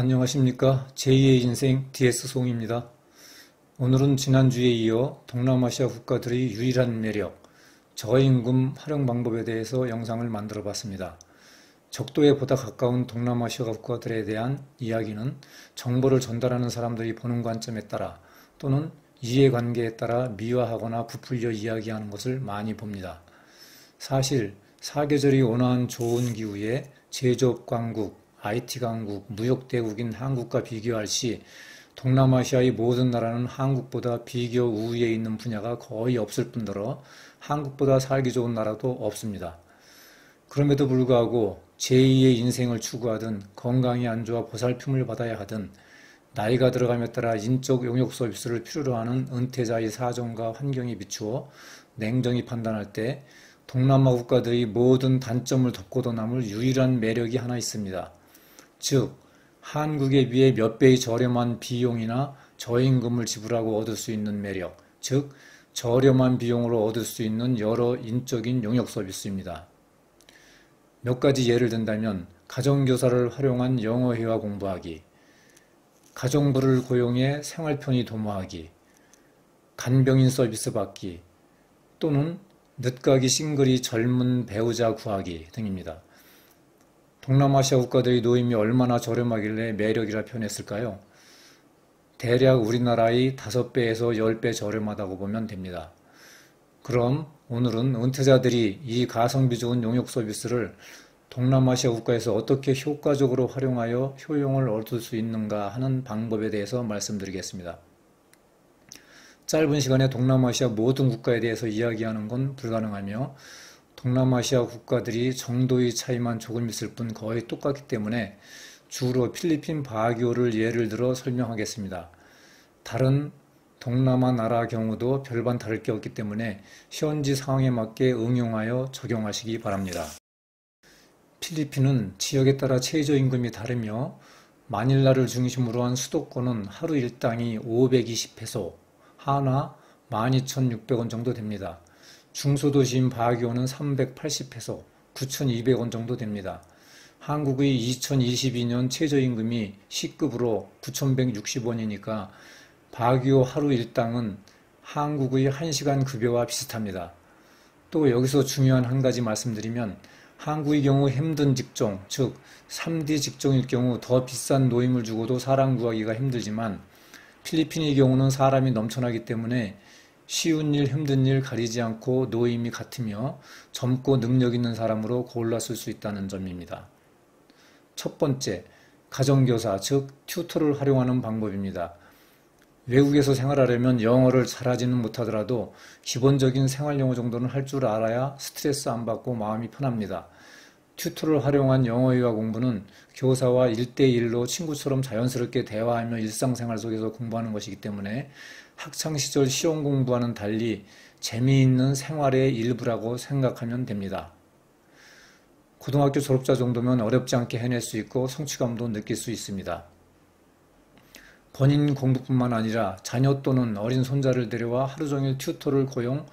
안녕하십니까. 제2의 인생 DS송입니다. 오늘은 지난주에 이어 동남아시아 국가들의 유일한 매력, 저임금 활용 방법에 대해서 영상을 만들어 봤습니다. 적도에 보다 가까운 동남아시아 국가들에 대한 이야기는 정보를 전달하는 사람들이 보는 관점에 따라 또는 이해관계에 따라 미화하거나 부풀려 이야기하는 것을 많이 봅니다. 사실 사계절이 온화한 좋은 기후에 제조업 강국, IT 강국, 무역 대국인 한국과 비교할 시 동남아시아의 모든 나라는 한국보다 비교 우위에 있는 분야가 거의 없을 뿐더러 한국보다 살기 좋은 나라도 없습니다. 그럼에도 불구하고 제2의 인생을 추구하든 건강이 안 좋아 보살핌을 받아야 하든 나이가 들어감에 따라 인적 용역 서비스를 필요로 하는 은퇴자의 사정과 환경에 비추어 냉정히 판단할 때 동남아 국가들의 모든 단점을 덮고도 남을 유일한 매력이 하나 있습니다. 즉, 한국에 비해 몇 배의 저렴한 비용이나 저임금을 지불하고 얻을 수 있는 매력, 즉 저렴한 비용으로 얻을 수 있는 여러 인적인 용역 서비스입니다. 몇 가지 예를 든다면 가정교사를 활용한 영어회화 공부하기, 가정부를 고용해 생활편의 도모하기, 간병인 서비스 받기, 또는 늦가기 싱글이 젊은 배우자 구하기 등입니다. 동남아시아 국가들의 노임이 얼마나 저렴하길래 매력이라 표현했을까요? 대략 우리나라의 5배에서 10배 저렴하다고 보면 됩니다. 그럼 오늘은 은퇴자들이 이 가성비 좋은 용역 서비스를 동남아시아 국가에서 어떻게 효과적으로 활용하여 효용을 얻을 수 있는가 하는 방법에 대해서 말씀드리겠습니다. 짧은 시간에 동남아시아 모든 국가에 대해서 이야기하는 건 불가능하며 동남아시아 국가들이 정도의 차이만 조금 있을 뿐 거의 똑같기 때문에 주로 필리핀 바기오를 예를 들어 설명하겠습니다. 다른 동남아 나라 경우도 별반 다를 게 없기 때문에 현지 상황에 맞게 응용하여 적용하시기 바랍니다. 필리핀은 지역에 따라 최저임금이 다르며 마닐라를 중심으로 한 수도권은 하루 일당이 520페소, 한화 12,600원 정도 됩니다. 중소도시인 바기오는 380페소, 9,200원 정도 됩니다. 한국의 2022년 최저임금이 C급으로 9,160원이니까 바기오 하루 일당은 한국의 1시간 급여와 비슷합니다. 또 여기서 중요한 한 가지 말씀드리면 한국의 경우 힘든 직종, 즉 3D 직종일 경우 더 비싼 노임을 주고도 사람 구하기가 힘들지만 필리핀의 경우는 사람이 넘쳐나기 때문에 쉬운 일, 힘든 일 가리지 않고 노임이 같으며 젊고 능력 있는 사람으로 골라 쓸 수 있다는 점입니다. 첫 번째, 가정교사, 즉 튜터를 활용하는 방법입니다. 외국에서 생활하려면 영어를 잘하지는 못하더라도 기본적인 생활영어 정도는 할 줄 알아야 스트레스 안 받고 마음이 편합니다. 튜터를 활용한 영어회화 공부는 교사와 1대1로 친구처럼 자연스럽게 대화하며 일상생활 속에서 공부하는 것이기 때문에 학창시절 시험 공부와는 달리 재미있는 생활의 일부라고 생각하면 됩니다. 고등학교 졸업자 정도면 어렵지 않게 해낼 수 있고 성취감도 느낄 수 있습니다. 본인 공부뿐만 아니라 자녀 또는 어린 손자를 데려와 하루 종일 튜터를 고용,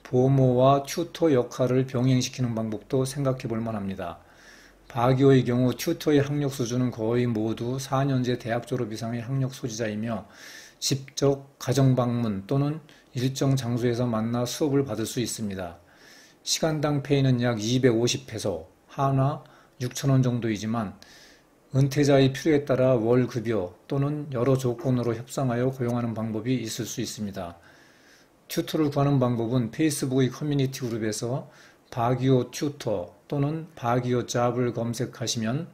보모와 튜터 역할을 병행시키는 방법도 생각해 볼 만합니다. 바기오의 경우 튜터의 학력 수준은 거의 모두 4년제 대학 졸업 이상의 학력 소지자이며 직접 가정 방문 또는 일정 장소에서 만나 수업을 받을 수 있습니다. 시간당 페이는 약 250페소, 한화 6,000원 정도이지만 은퇴자의 필요에 따라 월 급여 또는 여러 조건으로 협상하여 고용하는 방법이 있을 수 있습니다. 튜터를 구하는 방법은 페이스북의 커뮤니티 그룹에서 바기오 튜터 또는 바기오 잡을 검색하시면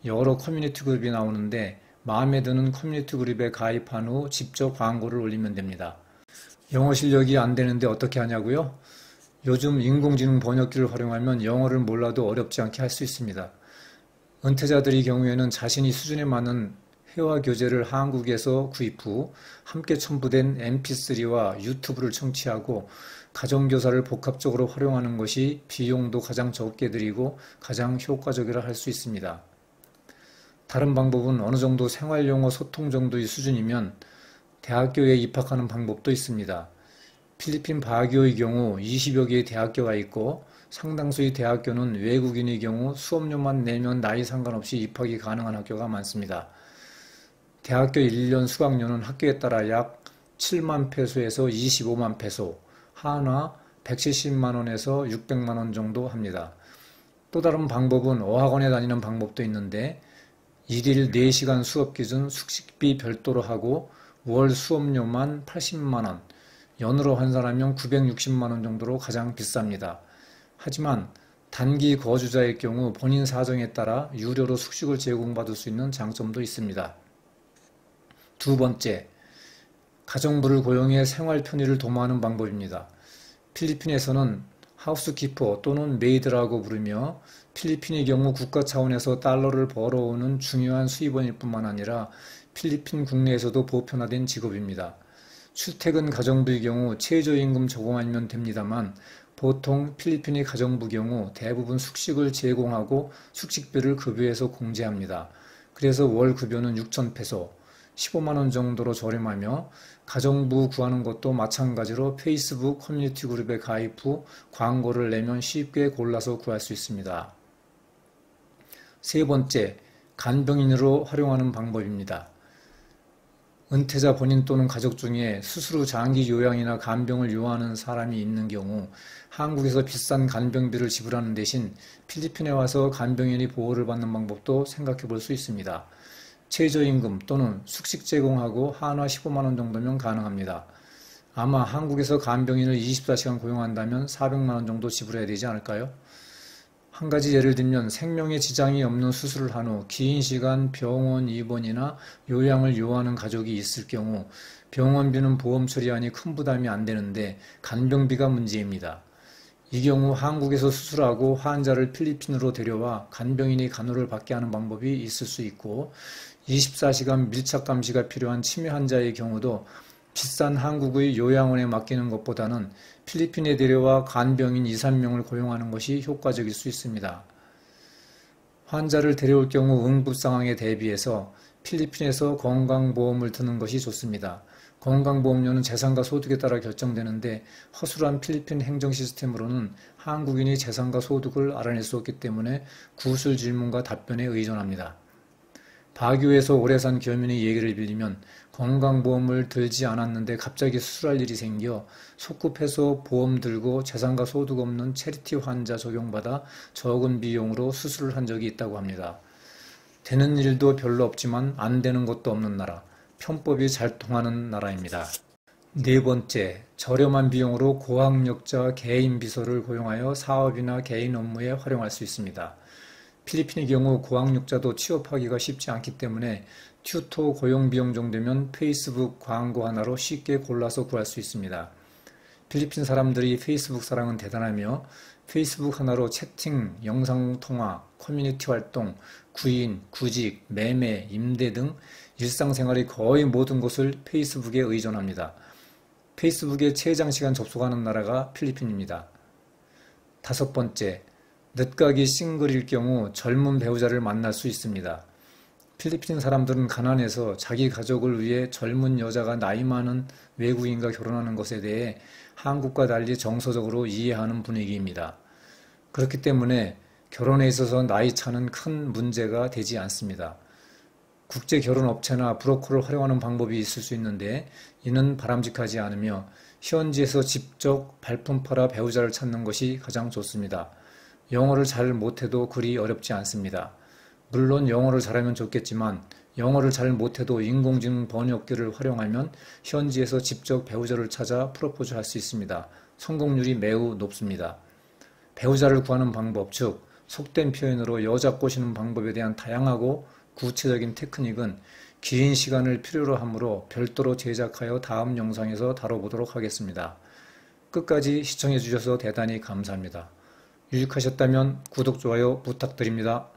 여러 커뮤니티 그룹이 나오는데 마음에 드는 커뮤니티 그룹에 가입한 후 직접 광고를 올리면 됩니다. 영어 실력이 안 되는데 어떻게 하냐고요? 요즘 인공지능 번역기를 활용하면 영어를 몰라도 어렵지 않게 할 수 있습니다. 은퇴자들의 경우에는 자신이 수준에 맞는 회화 교재를 한국에서 구입 후 함께 첨부된 mp3와 유튜브를 청취하고 가정교사를 복합적으로 활용하는 것이 비용도 가장 적게 들이고 가장 효과적이라 할 수 있습니다. 다른 방법은 어느 정도 생활용어 소통 정도의 수준이면 대학교에 입학하는 방법도 있습니다. 필리핀 바기오의 경우 20여 개의 대학교가 있고 상당수의 대학교는 외국인의 경우 수업료만 내면 나이 상관없이 입학이 가능한 학교가 많습니다. 대학교 1년 수강료는 학교에 따라 약 7만 페소에서 25만 페소, 한화 170만 원에서 600만 원 정도 합니다. 또 다른 방법은 어학원에 다니는 방법도 있는데 일일 4시간 수업 기준 숙식비 별도로 하고 월 수업료만 80만 원, 연으로 환산하면 960만 원 정도로 가장 비쌉니다. 하지만 단기 거주자의 경우 본인 사정에 따라 유료로 숙식을 제공받을 수 있는 장점도 있습니다. 두 번째, 가정부를 고용해 생활 편의를 도모하는 방법입니다. 필리핀에서는 하우스키퍼 또는 메이드라고 부르며 필리핀의 경우 국가 차원에서 달러를 벌어오는 중요한 수입원일 뿐만 아니라 필리핀 국내에서도 보편화된 직업입니다. 출퇴근 가정부의 경우 최저임금 적용하면 됩니다만 보통 필리핀의 가정부 경우 대부분 숙식을 제공하고 숙식비를 급여에서 공제합니다. 그래서 월 급여는 6천 페소, 15만 원 정도로 저렴하며 가정부 구하는 것도 마찬가지로 페이스북 커뮤니티 그룹에 가입 후 광고를 내면 쉽게 골라서 구할 수 있습니다. 세 번째, 간병인으로 활용하는 방법입니다. 은퇴자 본인 또는 가족 중에 스스로 장기 요양이나 간병을 요하는 사람이 있는 경우 한국에서 비싼 간병비를 지불하는 대신 필리핀에 와서 간병인이 보호를 받는 방법도 생각해 볼 수 있습니다. 최저임금 또는 숙식 제공하고 한화 15만 원 정도면 가능합니다. 아마 한국에서 간병인을 24시간 고용한다면 400만 원 정도 지불해야 되지 않을까요? 한 가지 예를 들면 생명에 지장이 없는 수술을 한 후 긴 시간 병원 입원이나 요양을 요하는 가족이 있을 경우 병원비는 보험 처리하니 큰 부담이 안 되는데 간병비가 문제입니다. 이 경우 한국에서 수술하고 환자를 필리핀으로 데려와 간병인이 간호를 받게 하는 방법이 있을 수 있고 24시간 밀착 감시가 필요한 치매 환자의 경우도 비싼 한국의 요양원에 맡기는 것보다는 필리핀에 데려와 간병인 2, 3명을 고용하는 것이 효과적일 수 있습니다. 환자를 데려올 경우 응급 상황에 대비해서 필리핀에서 건강보험을 드는 것이 좋습니다. 건강보험료는 재산과 소득에 따라 결정되는데 허술한 필리핀 행정 시스템으로는 한국인이 재산과 소득을 알아낼 수 없기 때문에 구술 질문과 답변에 의존합니다. 바교에서 오래 산 교민의 얘기를 빌리면 건강보험을 들지 않았는데 갑자기 수술할 일이 생겨 속급해서 보험 들고 재산과 소득 없는 체리티 환자 적용받아 적은 비용으로 수술을 한 적이 있다고 합니다. 되는 일도 별로 없지만 안 되는 것도 없는 나라, 편법이 잘 통하는 나라입니다. 네 번째, 저렴한 비용으로 고학력자 개인 비서를 고용하여 사업이나 개인 업무에 활용할 수 있습니다. 필리핀의 경우 고학력자도 취업하기가 쉽지 않기 때문에 튜터 고용 비용 정도면 페이스북 광고 하나로 쉽게 골라서 구할 수 있습니다. 필리핀 사람들이 페이스북 사랑은 대단하며 페이스북 하나로 채팅, 영상통화, 커뮤니티 활동, 구인, 구직, 매매, 임대 등 일상생활의 거의 모든 것을 페이스북에 의존합니다. 페이스북에 최장시간 접속하는 나라가 필리핀입니다. 다섯 번째, 늦가기 싱글일 경우 젊은 배우자를 만날 수 있습니다. 필리핀 사람들은 가난해서 자기 가족을 위해 젊은 여자가 나이 많은 외국인과 결혼하는 것에 대해 한국과 달리 정서적으로 이해하는 분위기입니다. 그렇기 때문에 결혼에 있어서 나이 차는 큰 문제가 되지 않습니다. 국제 결혼 업체나 브로커를 활용하는 방법이 있을 수 있는데 이는 바람직하지 않으며 현지에서 직접 발품 팔아 배우자를 찾는 것이 가장 좋습니다. 영어를 잘 못해도 그리 어렵지 않습니다. 물론 영어를 잘하면 좋겠지만 영어를 잘 못해도 인공지능 번역기를 활용하면 현지에서 직접 배우자를 찾아 프로포즈 할 수 있습니다. 성공률이 매우 높습니다. 배우자를 구하는 방법, 즉 속된 표현으로 여자 꼬시는 방법에 대한 다양하고 구체적인 테크닉은 긴 시간을 필요로 하므로 별도로 제작하여 다음 영상에서 다뤄보도록 하겠습니다. 끝까지 시청해 주셔서 대단히 감사합니다. 유익하셨다면 구독, 좋아요 부탁드립니다.